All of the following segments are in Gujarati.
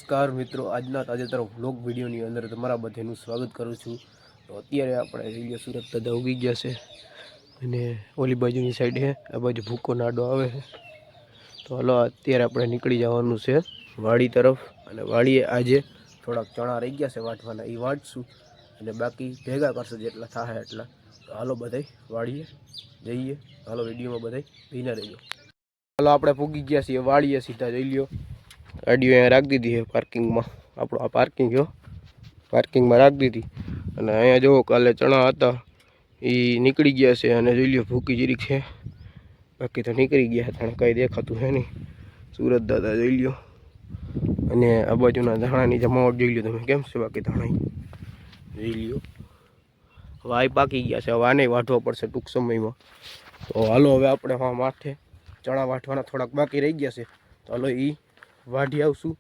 નમસ્કાર મિત્રો, આજના તાજેતર વ્લોગ વિડીયોની અંદર તમારા બધાનું સ્વાગત કરું છું। તો અત્યારે આપણે જઈએ સુરત દાદા ઉગી ગયા છે અને ઓલી બાજુની સાઈડ છે, આ બાજુ ભૂકો નાડો આવે છે। તો હાલો અત્યારે આપણે નીકળી જવાનું છે વાડી તરફ, અને વાડીએ આજે થોડાક ચણા રહી ગયા છે વાટવાના, એ વાટશું અને બાકી ભેગા કરશું જેટલા થાય એટલા। તો હાલો બધાય વાડીએ જઈએ, હાલો વિડીયોમાં બધાય ભીના રહીજો। હાલો આપણે પૂગી ગયા છીએ વાડીએ, સીધા જઈ લ્યો। गाड़ी अँ राख दी है पार्किंग में, आप आ पार्किंग हो पार्किंग में राख दी थी। अँ जो काले चना था ये निकली गया से, जो लियो भूकी जीरीक है, बाकी तो निकली गया है, कहीं देखातु है नहीं। सूरत दादा जी लियो अने आ बाजूना धाणानी जमावट जोई लो तमे केम छे, बाकी धाणा जोई लियो। हवे आ पाकी गया है, हवे आने वाटवा पड़शे टूंक समय में। तो हालो हवे आपणे हाँ माठे चना वाटवाना थोड़ाक बाकी रही गया है, तो हालो ई वाढ़ी आवशुं।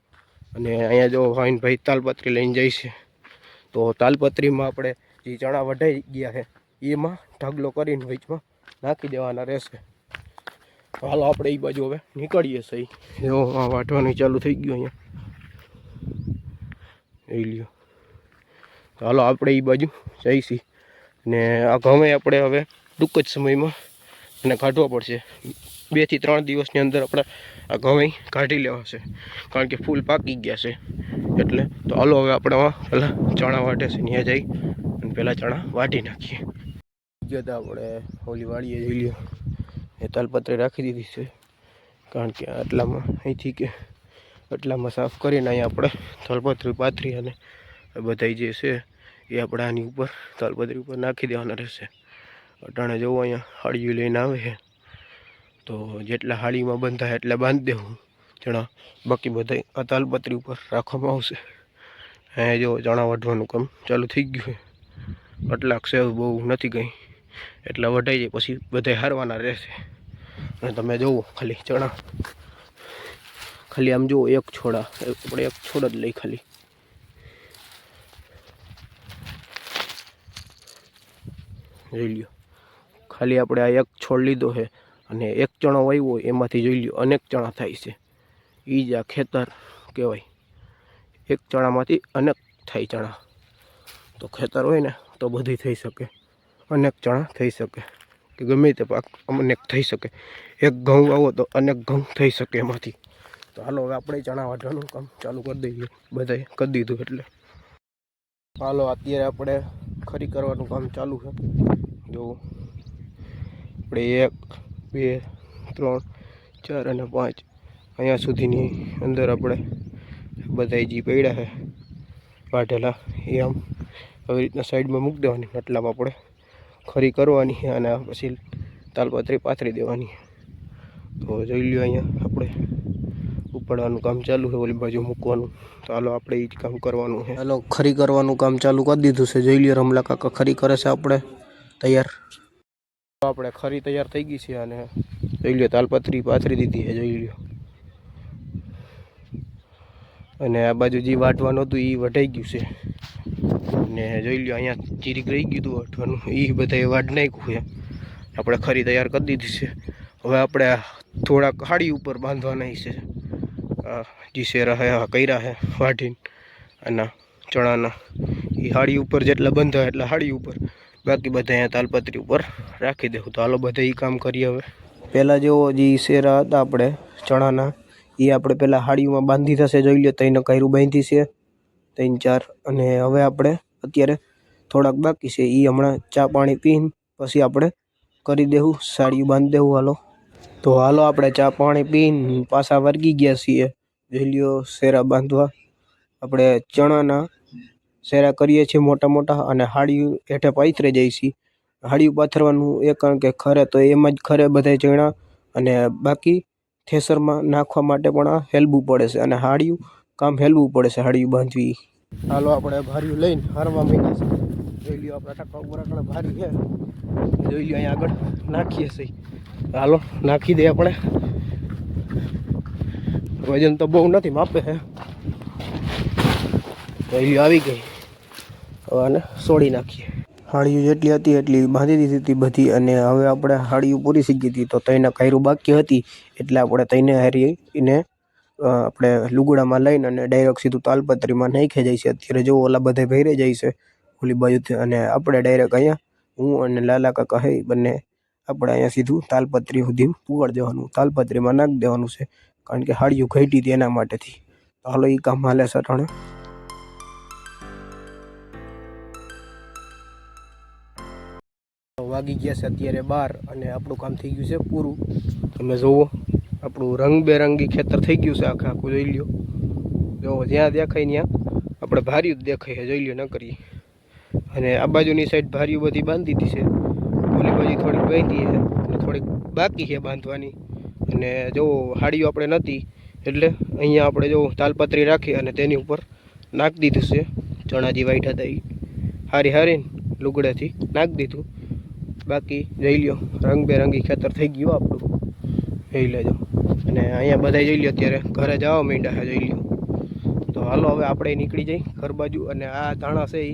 अने अहींया जो भाई भाई तालपत्री लईने जाय छे, तो तालपत्री में आपणे जे चना वढाई गया है एमां ढगलो करीने वचमां नाखी देवाना रहेशे। हालो आपणे ई बाजू हवे निकळीए सही, जो आ वाटવાનું चालू थई गयुं अहींया જોઈ લ્યો। तो हालो आपणे ई बाजू जईशी ने आ घઉં आपणे हवे टूंक ज समयमां अने काढवा पड़शे। 2 થી 3 દિવસની અંદર આપણે આ ઘઉં કાઢી લેવા છે, કારણ કે ફૂલ પાકી ગયા છે એટલે। તો હાલો હવે આપણે પહેલાં ચણા વાટે છે ત્યાં જઈ અને પહેલાં ચણા વાટી નાખીએ। ગયા હતા આપણે ઓલી વાડીએ જોઈ લ્યો, એ તાલપત્રી રાખી દીધી છે, કારણ કે આટલામાં અહીંથી કે આટલામાં સાફ કરીને અહીંયા આપણે તાલપત્રી પાથરી અને બધા જે છે એ આપણે આની ઉપર તાલપત્રી ઉપર નાખી દેવાના રહેશે। અટાણે જોવો અહીંયા હાડીયું લઈને આવે છે, तो जेटला हाड़ी में बंधा एटला बांध देवुं चना, बाकी बधाय आ तालपत्री पर राखवामां आवशे। अँ जो चना वाढवानुं काम चालू थई गयुं छे, कटलाक से बहु नथी गई एटला वढाई जाय पछी बधाय हारवाना रहेशे। अने तमे जोवो खाली चना, खाली आम जो एक छोड़ा, आपणे एक छोड़ ज लई खाली जोई ल्यो। खाली आपणे आ एक छोड़ लीधो है અને એક ચણો વાવ્યો એમાંથી જોઈ લ્યો અનેક ચણા થાય છે। એ જ આ ખેતર કહેવાય, એક ચણામાંથી અનેક થાય ચણા। તો ખેતર હોય ને તો બધી થઈ શકે, અનેક ચણા થઈ શકે, કે ગમે તે પાક અનેક થઈ શકે। એક ઘઉં વાવો તો અનેક ઘઉં થઈ શકે એમાંથી। તો હાલો હવે આપણે ચણા વાટવાનું કામ ચાલુ કરી દઈએ, બધાએ કરી દીધું એટલે હાલો અત્યારે આપણે ખરી કરવાનું કામ ચાલુ છે। જો આપણે 1 2 3 4 અને 5 અહીંયા સુધીની અંદર આપણે બધાય જે પડ્યા છે વાઢેલા એ આમ આવી રીતના સાઈડમાં મૂકી દેવાની, આટલામાં આપણે ખરી કરવાની છે અને પછી તાલપત્રી પાથરી દેવાની। તો જોઈ લ્યો અહીંયા આપણે ઉપાડવાનું કામ ચાલુ છે, ઓલી બાજુ મૂકવાનું। તો હાલો આપણે એ જ કામ કરવાનું છે। હાલો ખરી કરવાનું કામ ચાલુ કરી દીધું છે, જોઈ લ્યો રમલા કાકા ખરી કરે છે, આપણે તૈયાર। આપણે ખરી તૈયાર થઈ ગઈ છે અને જોઈ લ્યો તાલપત્રી પાથરી દીધી છે, જોઈ લ્યો। અને આ બાજુ જે વાટવાનું હતું એ વઢાઈ ગયું છે, અને જોઈ લ્યો અહીંયા ચીરીક રહી ગયું હતું વાટવાનું, એ બધાએ વાટ નાખ્યું છે। આપણે ખરી તૈયાર કરી દીધી છે। હવે આપણે થોડાક હાડી ઉપર બાંધવાના છે, જે શેરા છે કર્યા છે વાઢીને આના ચણાના, એ હાડી ઉપર જેટલા બંધા એટલા હાડી ઉપર, बाकी બધા અહીંયા તાલપત્રી ઉપર રાખી દેવું। તો હાલો બધા એ કામ કરીએ। હવે પહેલાં જેવો જે શેરા હતા આપણે ચણાના એ આપણે પહેલાં હાડીઓમાં બાંધી થશે, જોઈ લો 3 કાયરું બાંધી છે, 3 4। અને હવે આપણે અત્યારે થોડાક બાકી છે, એ હમણાં ચા પાણી પીને પછી આપણે કરી દેવું, સાડીઓ બાંધી દેવું। હાલો તો હાલો આપણે ચા પાણી પીને પાછા વર્ગી ગયા છીએ, જોઈ લ્યો શેરા બાંધવા। આપણે ચણાના શેરા કરીએ છીએ મોટા મોટા, અને હાડીયું હેઠે પાથરે જાય છે। હાડીયું પાથરવાનું એ કારણ કે ખરે તો એમાં જ ખરે બધા ચણા, અને બાકી થેસરમાં નાખવા માટે પણ આ હેલવું પડે છે, અને હાડીયું કામ હેલવું પડે છે હાડીયું બાંધવી। હાલો આપણે ભાર્યું લઈને હારવા માંડ્યા છે, જોઈ લ્યો આપણા ટકા ઉપર આપણે ભારી છે, જોઈ લ્યો અહીંયા આગળ નાખીએ છીએ। હાલો નાખી દઈએ આપણે, વજન તો બહુ નથી, માપે છે, જોઈ લ્યો આવી ગઈ। હવે આને સોડી નાખીએ। હાડીયું જેટલી હતી એટલી બાંધી દીધી હતી બધી, અને હવે આપણે હાડીયું પૂરી થઈ ગઈ હતી, તો 3 કાયરું બાકી હતી એટલે આપણે 3 હારી એને આપણે લુગડામાં લઈને અને ડાયરેક્ટ સીધું તાલપત્રીમાં નાખી જાય છે. અત્યારે જો ઓલા બધે ભેરે જાય છે ઓલી બાજુથી, અને આપણે ડાયરેક્ટ અહીંયા હું અને લાલા કાકા હે બંને આપણે અહીંયા સીધું તાલપત્રી સુધી પુગાડ દેવાનું, તાલપત્રીમાં નાખી દેવાનું છે, કારણ કે હાડિયું ઘટી હતી એના માટેથી. તો હાલો એ કામ હાલે છે અટાણે. વાગી ગયા છે અત્યારે 12 અને આપણું કામ થઈ ગયું છે પૂરું. તમે જુઓ આપણું રંગબેરંગી ખેતર થઈ ગયું છે આખું. જોઈ લ્યો, જો જ્યાં દેખાય ત્યાં આપણે ભાર્યું જ દેખાય છે. જોઈ લ્યો ન કરીએ. અને આ બાજુની સાઈડ ભાર્યું બધી બાંધી દીધી છે, ઓલી બાજુ થોડીક બાંધી છે અને થોડીક બાકી છે બાંધવાની. અને જો હાડીઓ આપણે નથી એટલે અહીંયા આપણે જો તાલપત્રી રાખી અને તેની ઉપર નાખી દીધું છે. ચણાજી વાઈઠા હતા એ હારી હારીને લુગડેથી નાખી દીધું. બાકી જોઈ લ્યો રંગબેરંગી ખેતર થઈ ગયું આપણું, જોઈ લેજો. અને અહીંયા બધા જોઈ લ્યો અત્યારે ઘરે જવા માંડ્યા છે. જોઈ લ્યો. તો હાલો હવે આપણે નીકળી જઈ ઘર બાજુ. અને આ ધાણા છે એ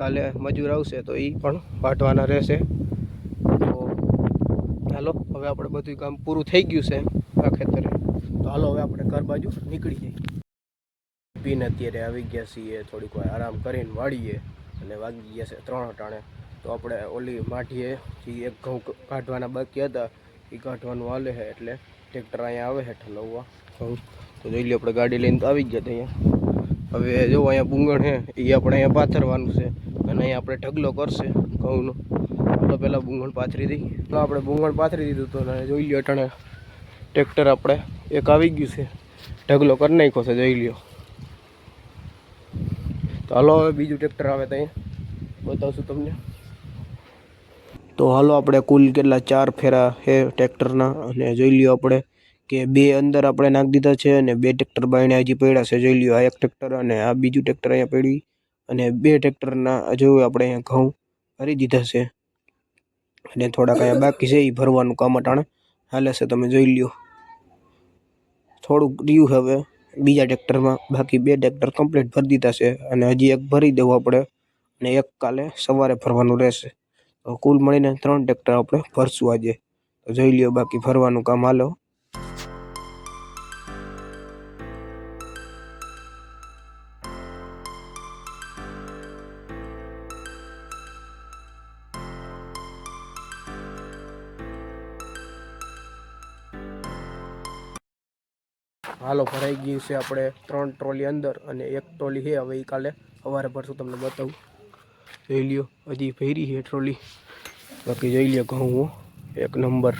કાલે મજૂર આવશે તો એ પણ વાટવાના રહેશે. તો હાલો હવે આપણે બધું કામ પૂરું થઈ ગયું છે આ ખેતરે. તો હાલો હવે આપણે ઘર બાજુ નીકળી જઈએ. પીને અત્યારે આવી ગયા છીએ, થોડીક વાર આરામ કરીને વાળીએ અને વાગી ગયા છે 3 અટાણે. તો આપણે ઓલી માઠીએ જે એક ઘઉં કાઢવાના બાકી હતા એ કાઢવાનું હાલે છે, એટલે ટ્રેક્ટર અહીંયા આવે છે ઠલવવા ઘઉં. તો જોઈ લો આપણે ગાડી લઈને તો આવી જ ગયા અહીંયા. હવે જો અહીંયા બુંગણ છે એ આપણે અહીંયા પાથરવાનું છે અને અહીંયા આપણે ઢગલો કરશે ઘઉંનો. તો પહેલાં બુંગણ પાથરી દઈ. તો આપણે બુંગણ પાથરી દીધું હતું અને જોઈ લો અટાણે ટ્રેક્ટર આપણે એક આવી ગયું છે, ઢગલો કરી નાખ્યો છે. જોઈ લ્યો. તો હાલો હવે બીજું ટ્રેક્ટર આવે તો અહીંયા બતાવશું તમને. તો હાલો આપણે કુલ કેટલા 4 ફેરા છે ટ્રેક્ટરના. અને જોઈ લ્યો આપણે કે 2 અંદર આપણે નાખી દીધા છે અને 2 ટ્રેક્ટર બાયણે હજી પડ્યા છે. જોઈ લ્યો આ એક ટ્રેક્ટર અને આ બીજું ટ્રેક્ટર અહીંયા પડી. અને 2 ટ્રેક્ટરના જોયું આપણે અહીંયા ઘઉં ભરી દીધા છે અને થોડાક અહીંયા બાકી છે એ ભરવાનું કામ અટાણે હાલે છે. તમે જોઈ લ્યો થોડુંક રહ્યું હવે બીજા ટ્રેક્ટરમાં, બાકી 2 ટ્રેક્ટર કમ્પ્લીટ ભરી દીધા છે અને હજી એક ભરી દેવું આપણે અને એક કાલે સવારે ભરવાનું રહેશે. તો કુલ મળીને 3 ટ્રેક્ટર આપણે ભરશું આજે. તો જોઈ લ્યો બાકી ભરવાનું કામ હાલો. હાલો ભરાઈ ગયું છે આપણે 3 ટ્રોલી અંદર અને 1 ટ્રોલી છે હવે એ કાલે સવારે ભરશું, તમને બતાવું. જોઈ લ્યો હજી ભરી છે ટ્રોલી. બાકી જોઈ લ્યો ઘઉં 1 નંબર.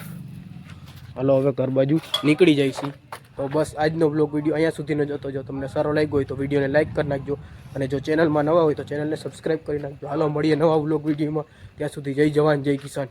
હાલો હવે ઘર બાજુ નીકળી જાય છે. તો બસ આજનો બ્લોગ વિડીયો અહીંયા સુધીનો જ હતો. જો તમને સારો લાગ્યો હોય તો વિડીયોને લાઇક કરી નાખજો અને જો ચેનલમાં નવા હોય તો ચેનલને સબસ્ક્રાઈબ કરી નાખજો. હાલો મળીએ નવા બ્લોગ વિડીયોમાં. ત્યાં સુધી જય જવાન જય કિસાન.